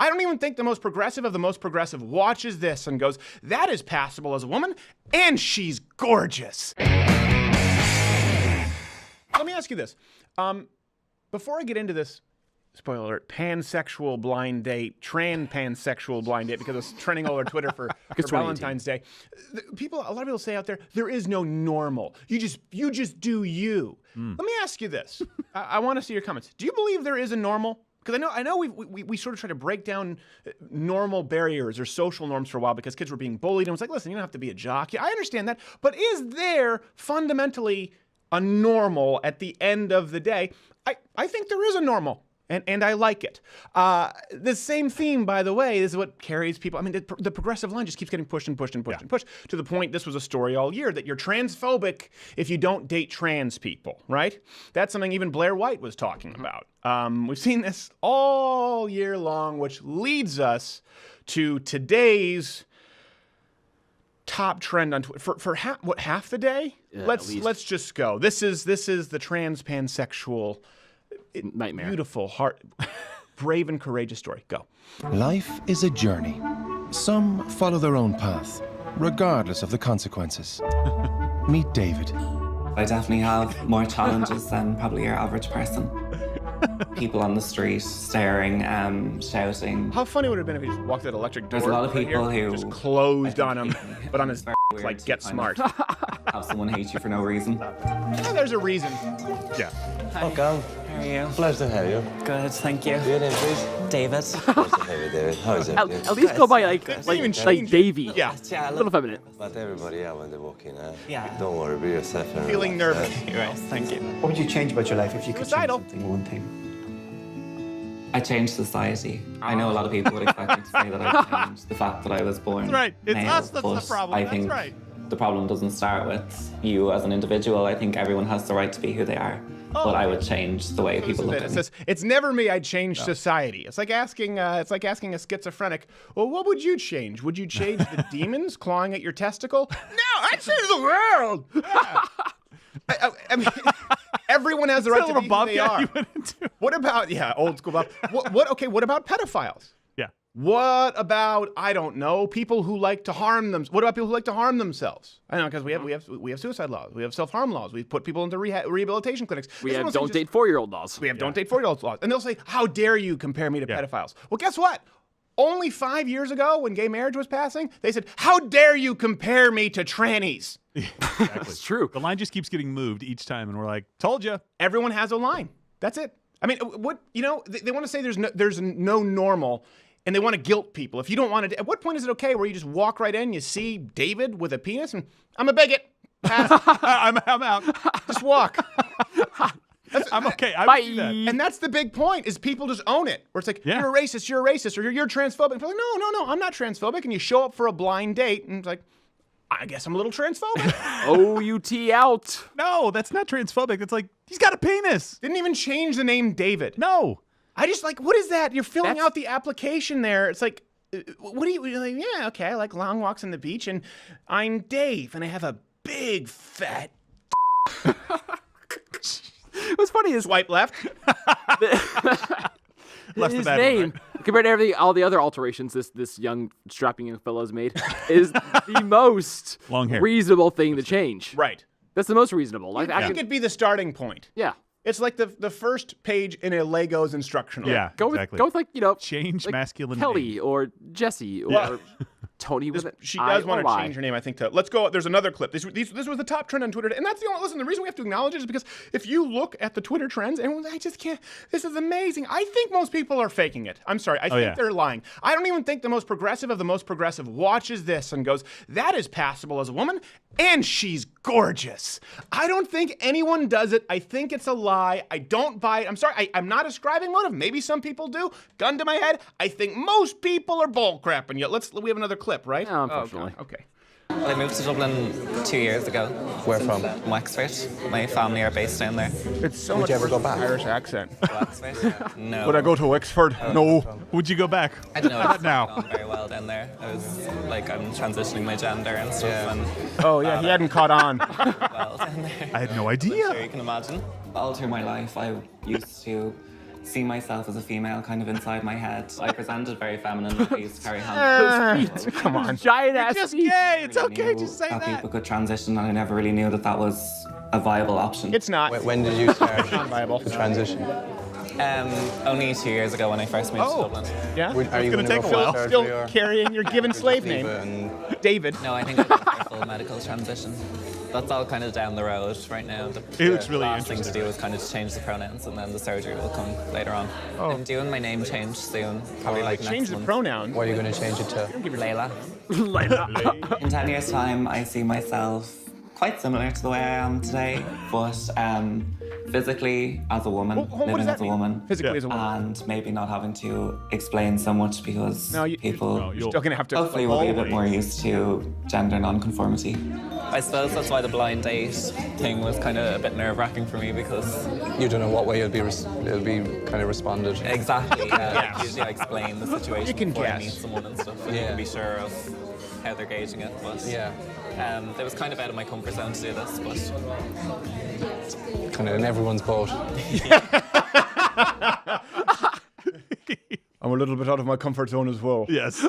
I don't even think the most progressive of the most progressive watches this and goes, that is passable as a woman, and she's gorgeous. Let me ask you this. Before I get into this, spoiler alert, pansexual blind date, pansexual blind date, because it's trending all over Twitter for Valentine's Day. A lot of people say out there, there is no normal. You just do you. Let me ask you this. I want to see your comments. Do you believe there is a normal? Because I know we sort of try to break down normal barriers or social norms for a while because kids were being bullied. And it was like, listen, you don't have to be a jock. Yeah, I understand that. But is there fundamentally a normal at the end of the day? I think there is a normal. And I like it. The same theme, by the way, is what carries people. I mean, the progressive line just keeps getting pushed and pushed and pushed and pushed to the point, this was a story all year, that you're transphobic if you don't date trans people, right? That's something even Blair White was talking about. We've seen this all year long, which leads us to today's top trend on Twitter for half the day? Yeah, let's just go. This is the trans pansexual nightmare. Beautiful, heart, brave and courageous story. Go. Life is a journey. Some follow their own path, regardless of the consequences. Meet David. I definitely have more challenges than probably your average person. People on the street staring, shouting. How funny would it have been if he just walked that electric door? There's a lot of people who just closed on him, but on his like, get smart. Have someone hate you for no reason. Yeah, there's a reason. Yeah. Hi. Welcome. How are you? Pleasure to have you. Good, thank you. Your name, please? David. Pleasure to have you, David. How is it? At least go by like Davey. Yeah. A little feminine. But everybody, when they walk in, yeah. Don't worry, be yourself. Feeling nervous. You're right, thank you. What would you change about your life if you could change Suicidal. one thing? I changed society. I know a lot of people would expect me to say that I changed the fact that I was born. That's right. It's male, us that's the but problem. I think That's right. the problem doesn't start with you as an individual. I think everyone has the right to be who they are. But I would change the way people look at me. It's never me. I'd change society. It's like asking a schizophrenic, well, what would you change? Would you change the demons clawing at your testicle? No, I'd change the world. Yeah. I mean, everyone has the right to be who they are. What about old school Bob? What about pedophiles? Yeah. What about, I don't know, people who like to harm them? What about people who like to harm themselves? I know, because we have suicide laws, we have self-harm laws, we put people into rehabilitation clinics. We have don't date 4-year-old laws. We have don't date 4-year-old laws, and they'll say, "How dare you compare me to pedophiles?" Well, guess what? Only 5 years ago, when gay marriage was passing, they said, "How dare you compare me to trannies?" Exactly. It's true. The line just keeps getting moved each time, and we're like, "Told you." Everyone has a line. That's it. I mean, they want to say there's no normal. And they want to guilt people. If you don't want to, at what point is it okay where you just walk right in, you see David with a penis, and I'm a bigot. Pass. I'm out. Just walk. I'm okay. I Bye. would do that. And that's the big point, is people just own it. Where it's like, Yeah. you're a racist, or you're transphobic. And people are like, no, I'm not transphobic. And you show up for a blind date, and it's like, I guess I'm a little transphobic. OUT out. No, that's not transphobic. It's like, he's got a penis. Didn't even change the name David. No. I just like, what is that? You're filling out the application there. It's like, what do you like? Yeah, okay, I like long walks on the beach, and I'm Dave, and I have a big fat. What's funny is Swipe left. his name, compared to all the other alterations this young strapping young fellow's made, is the most Long hair. reasonable thing to change. Right. That's the most reasonable. Like, I think it'd be the starting point. yeah. It's like the first page in a Lego's instructional. Yeah, Go exactly. with like, Change like masculine Kelly name. or Jesse or Tony with it. She does want to change her name, I think. Let's go. There's another clip. This was the top trend on Twitter, and that's the reason we have to acknowledge it is because if you look at the Twitter trends, and I just can't. This is amazing. I think most people are faking it. I'm sorry. I think they're lying. I don't even think the most progressive of the most progressive watches this and goes, "That is passable as a woman, and she's gorgeous." I don't think anyone does it. I think it's a lie. I don't buy it. I'm sorry. I'm not ascribing motive. Maybe some people do. Gun to my head. I think most people are bull crapping. Yet we have another clip, right? No, unfortunately. Okay. Well, I moved to Dublin 2 years ago. Where from? Wexford. My family are based down there. It's so Would much you ever worse go than back? Irish accent. Wexford? No. Would I go to Wexford? No. Would you go back? I don't know. It's Now. not gone very well down there. I was like, I'm transitioning my gender and stuff. And Oh yeah, he hadn't caught on. well down there. I had no Sure, idea. you can imagine. All through my life, I used to see myself as a female kind of inside my head. I presented very feminine. I used to carry hands. Come on. Giant ass Just feet. gay. It's I okay. knew Just say that that. people could transition, and I never really knew that that was a viable option. It's not. When did you start viable. the transition? Only 2 years ago when I first moved to Dublin. Yeah? Are you gonna going to take go a full while. surgery Still or carrying your given slave leave name. it and David. No, I think I did a full medical transition. That's all kind of down the road right now. It looks really last thing to interesting. do is kind of change the pronouns, and then the surgery will come later on. I'm doing my name change soon, probably like Change next the month. pronoun. what are you going to change it to? Layla. Layla. In 10 years' time, I see myself quite similar to the way I am today, but physically as a woman, What does living that as a mean? woman, Physically as a woman. and maybe not having to explain so much because No, people You're still going to have to. hopefully will be a bit more used to gender non-conformity. I suppose that's why the blind date thing was kind of a bit nerve-wracking for me because You don't know what way you'll be kind of responded. exactly, Yes. usually I explain the situation You can before I guess. meet someone and stuff, and you Yeah. can be sure of how they're gauging it. But Yeah. it was kind of out of my comfort zone to do this, but Kind of in everyone's boat. I'm a little bit out of my comfort zone as well. Yes.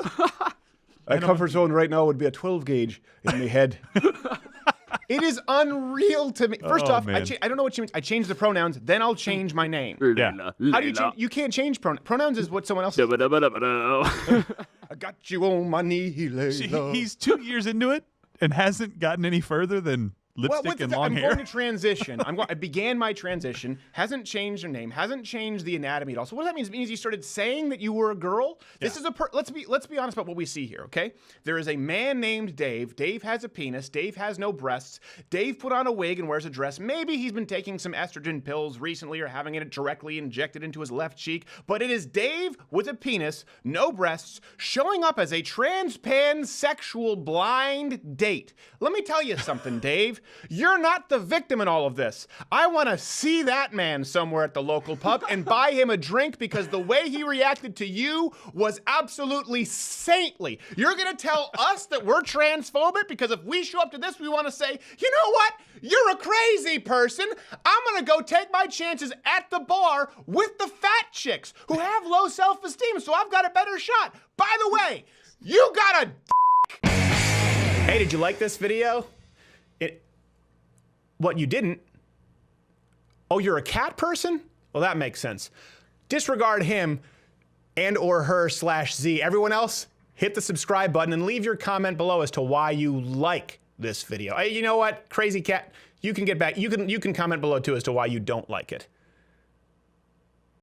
My comfort zone right now would be a 12 gauge in my head. It is unreal to me. First Oh, off, man. I don't know what you mean. I change the pronouns, then I'll change my name. Yeah. How do you change? You can't change pronouns. Pronouns is what someone else. I got you on my knee, Layla. He's 2 years into it and hasn't gotten any further than lipstick what's and the- long I'm hair. going to transition. I began my transition. Hasn't changed her name. Hasn't changed the anatomy at all. So what that means? It means you started saying that you were a girl. This is let's be honest about what we see here. Okay, there is a man named Dave. Dave has a penis. Dave has no breasts. Dave put on a wig and wears a dress. Maybe he's been taking some estrogen pills recently or having it directly injected into his left cheek. But it is Dave with a penis, no breasts, showing up as a trans pansexual blind date. Let me tell you something, Dave. You're not the victim in all of this. I want to see that man somewhere at the local pub and buy him a drink because the way he reacted to you was absolutely saintly. You're going to tell us that we're transphobic because if we show up to this, we want to say, you know what? You're a crazy person. I'm going to go take my chances at the bar with the fat chicks who have low self-esteem, so I've got a better shot. By the way, you got a Hey, did you like this video? What, you didn't? Oh, you're a cat person? Well, that makes sense. Disregard him and or her /Z. Everyone else, hit the subscribe button and leave your comment below as to why you like this video. You know what, crazy cat, you can get back. You can comment below too as to why you don't like it.